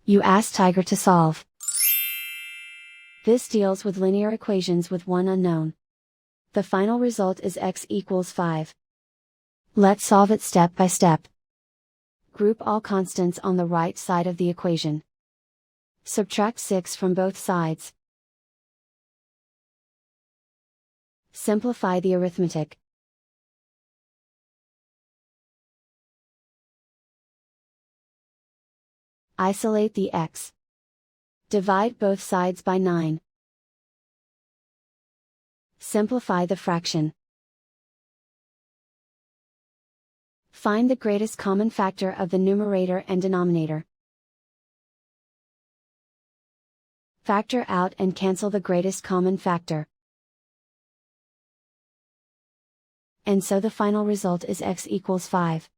You ask Tiger to solve. This deals with linear equations with one unknown. The final result is x equals 5. Let's solve it step by step. Group all constants on the right side of the equation. Subtract 6 from both sides. Simplify the arithmetic. Isolate the x. Divide both sides by 9. Simplify the fraction. Find the greatest common factor of the numerator and denominator. Factor out and cancel the greatest common factor. And so the final result is x equals 5.